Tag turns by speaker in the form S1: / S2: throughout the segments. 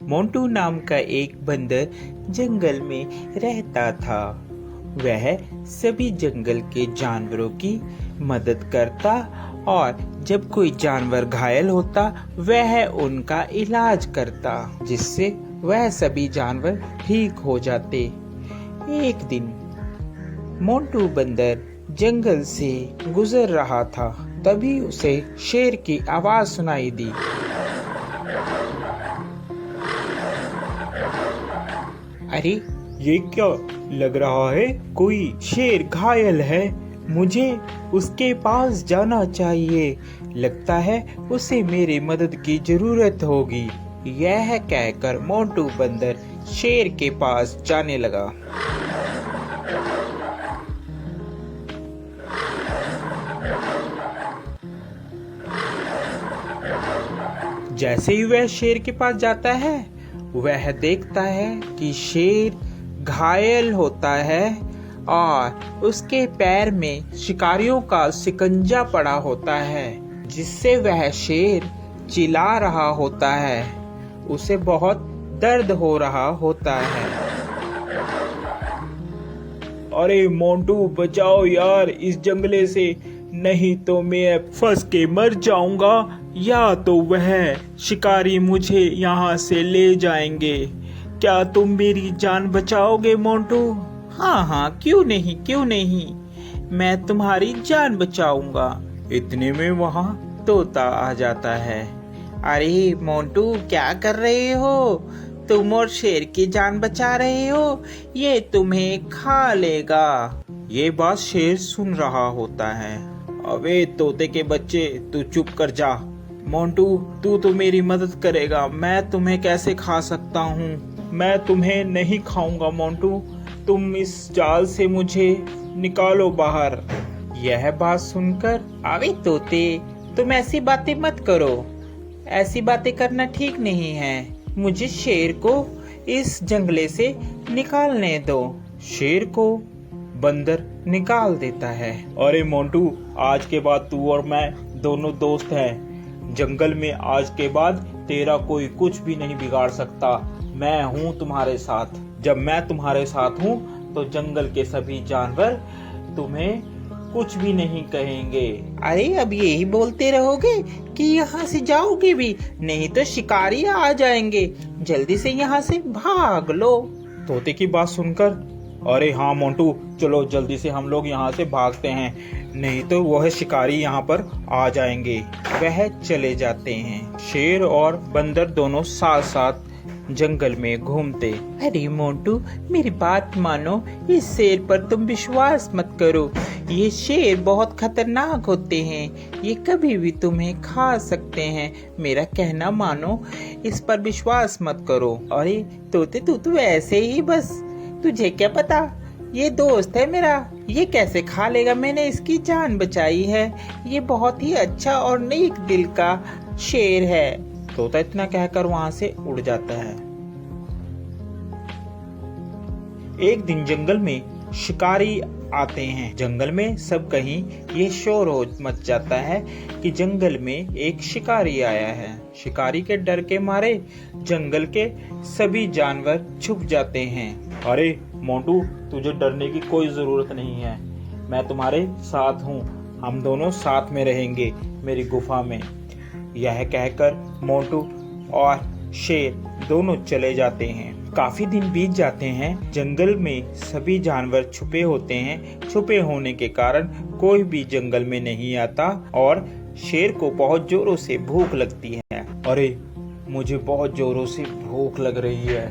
S1: मोंटू नाम का एक बंदर जंगल में रहता था। वह सभी जंगल के जानवरों की मदद करता और जब कोई जानवर घायल होता वह उनका इलाज करता, जिससे वह सभी जानवर ठीक हो जाते। एक दिन मोंटू बंदर जंगल से गुजर रहा था, तभी उसे शेर की आवाज सुनाई दी। अरे ये क्या लग रहा है, कोई शेर घायल है, मुझे उसके पास जाना चाहिए, लगता है उसे मेरी मदद की जरूरत होगी। यह कहकर मोंटू बंदर शेर के पास जाने लगा। जैसे ही वह शेर के पास जाता है वह देखता है कि शेर घायल होता है और उसके पैर में शिकारियों का शिकंजा पड़ा होता है, जिससे वह शेर चिल्ला रहा होता है। उसे बहुत दर्द हो रहा होता है।
S2: अरे मोंटू बचाओ यार इस जंगले से, नहीं तो मैं फंस के मर जाऊंगा या तो वह शिकारी मुझे यहाँ से ले जाएंगे। क्या तुम मेरी जान बचाओगे मोंटू?
S1: हाँ, क्यों नहीं, मैं तुम्हारी जान बचाऊंगा।
S2: इतने में वहाँ
S1: तोता आ जाता है। अरे मोंटू क्या कर रहे हो? तुम और शेर की जान बचा रहे हो, ये तुम्हें खा लेगा।
S2: ये बात शेर सुन रहा होता है। अबे तोते के बच्चे, तू चुप कर जा। मोंटू तू तो मेरी मदद करेगा, मैं तुम्हें कैसे खा सकता हूँ? मैं तुम्हें नहीं खाऊंगा मोंटू, तुम इस जाल से मुझे निकालो बाहर।
S1: यह बात सुनकर, अबे तोते तुम ऐसी बातें मत करो, ऐसी बातें करना ठीक नहीं है। मुझे शेर को इस जंगले से निकालने दो।
S2: शेर को बंदर निकाल देता है। अरे मोंटू, आज के बाद तू और मैं दोनों दोस्त हैं। जंगल में आज के बाद तेरा कोई कुछ भी नहीं बिगाड़ सकता। मैं हूँ तुम्हारे साथ। जब मैं तुम्हारे साथ हूँ तो जंगल के सभी जानवर तुम्हें कुछ भी नहीं कहेंगे।
S1: अरे अब यही बोलते रहोगे कि यहाँ से जाओगे भी, नहीं तो शिकारी आ जाएंगे। जल्दी से यहाँ से भाग लो।
S2: तोते की बात सुनकर, अरे हाँ मोंटू, चलो जल्दी से हम लोग यहाँ से भागते हैं, नहीं तो वह शिकारी यहाँ पर आ जाएंगे।
S1: वह चले जाते हैं।
S2: शेर और बंदर दोनों साथ साथ जंगल में घूमते।
S1: अरे मोंटू मेरी बात मानो, इस शेर पर तुम विश्वास मत करो। ये शेर बहुत खतरनाक होते हैं, ये कभी भी तुम्हें खा सकते हैं। मेरा कहना मानो, इस पर विश्वास मत करो। अरे तोते तू तो ऐसे ही बस, तुझे क्या पता, ये दोस्त है मेरा, ये कैसे खा लेगा, मैंने इसकी जान बचाई है। ये बहुत ही अच्छा और नेक दिल का शेर है।
S2: तोता इतना कहकर वहाँ से उड़ जाता है। एक दिन जंगल में शिकारी आते हैं। जंगल में सब कहीं ये शोर हो मच जाता है कि जंगल में एक शिकारी आया है। शिकारी के डर के मारे जंगल के सभी जानवर छुप जाते हैं। अरे मोंटू, तुझे डरने की कोई जरूरत नहीं है, मैं तुम्हारे साथ हूँ, हम दोनों साथ में रहेंगे मेरी गुफा में। यह कहकर मोंटू और शेर दोनों चले जाते हैं। काफी दिन बीत जाते हैं। जंगल में सभी जानवर छुपे होते हैं। छुपे होने के कारण कोई भी जंगल में नहीं आता और शेर को बहुत जोरों से भूख लगती है। अरे मुझे बहुत जोरों से भूख लग रही है,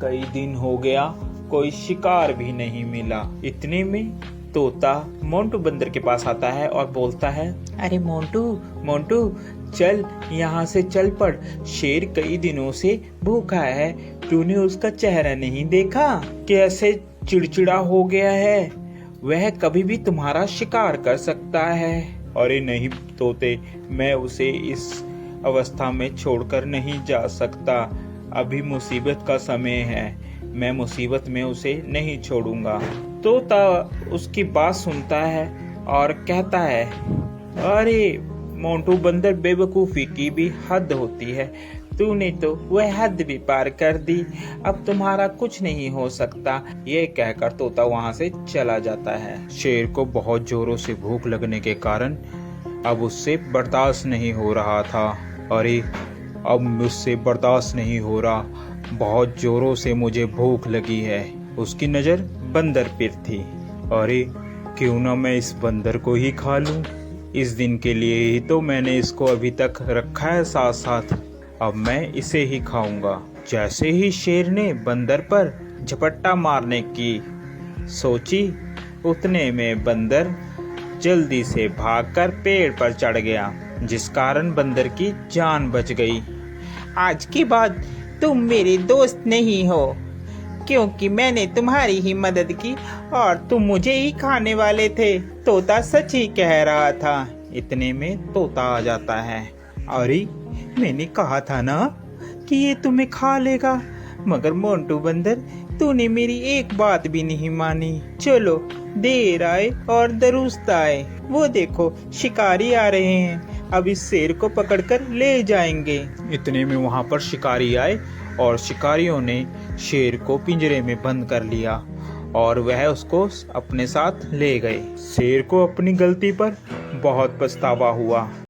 S2: कई दिन हो गया कोई शिकार भी नहीं मिला। इतने में तोता मोंटू बंदर के पास आता है और बोलता है,
S1: अरे मोंटू चल यहाँ से चल पड़, शेर कई दिनों से भूखा है, तूने उसका चेहरा नहीं देखा, कैसे चिड़चिड़ा हो गया है, वह कभी भी तुम्हारा शिकार कर सकता है।
S2: अरे नहीं तोते, मैं उसे इस अवस्था में छोड़कर नहीं जा सकता, अभी मुसीबत का समय है, मैं मुसीबत में उसे नहीं छोड़ूंगा। तोता उसकी बात सुनता है और कहता है, अरे मोंटू बंदर, बेवकूफी की भी हद होती है,
S1: तूने तो वह हद भी पार कर दी, अब तुम्हारा कुछ नहीं हो सकता। ये कहकर तोता वहाँ से चला जाता है।
S2: शेर को बहुत जोरों से भूख लगने के कारण अब उससे बर्दाश्त नहीं हो रहा था। अरे अब मुझसे बर्दाश्त नहीं हो रहा, बहुत जोरों से मुझे भूख लगी है। उसकी नज़र बंदर पर थी। अरे क्यों ना मैं इस बंदर को ही खा लूं। इस दिन के लिए ही तो मैंने इसको अभी तक रखा है साथ साथ, अब मैं इसे ही खाऊंगा। जैसे ही शेर ने बंदर पर झपट्टा मारने की सोची, उतने में बंदर जल्दी से भागकर पेड़ पर चढ़ गया, जिस कारण बंदर की जान बच गई।
S1: आज के बाद तुम मेरे दोस्त नहीं हो, क्योंकि मैंने तुम्हारी ही मदद की और तुम मुझे ही खाने वाले थे। तोता सच ही कह रहा था।
S2: इतने में तोता आ जाता है।
S1: अरे मैंने कहा था ना कि ये तुम्हें खा लेगा, मगर मोंटू बंदर तूने मेरी एक बात भी नहीं मानी। चलो देर आए और दुरुस्त आए, वो देखो शिकारी आ रहे हैं, अब इस शेर को पकड़कर ले जाएंगे।
S2: इतने में वहां पर शिकारी आए और शिकारियों ने शेर को पिंजरे में बंद कर लिया और वह उसको अपने साथ ले गए। शेर को अपनी गलती पर बहुत पछतावा हुआ।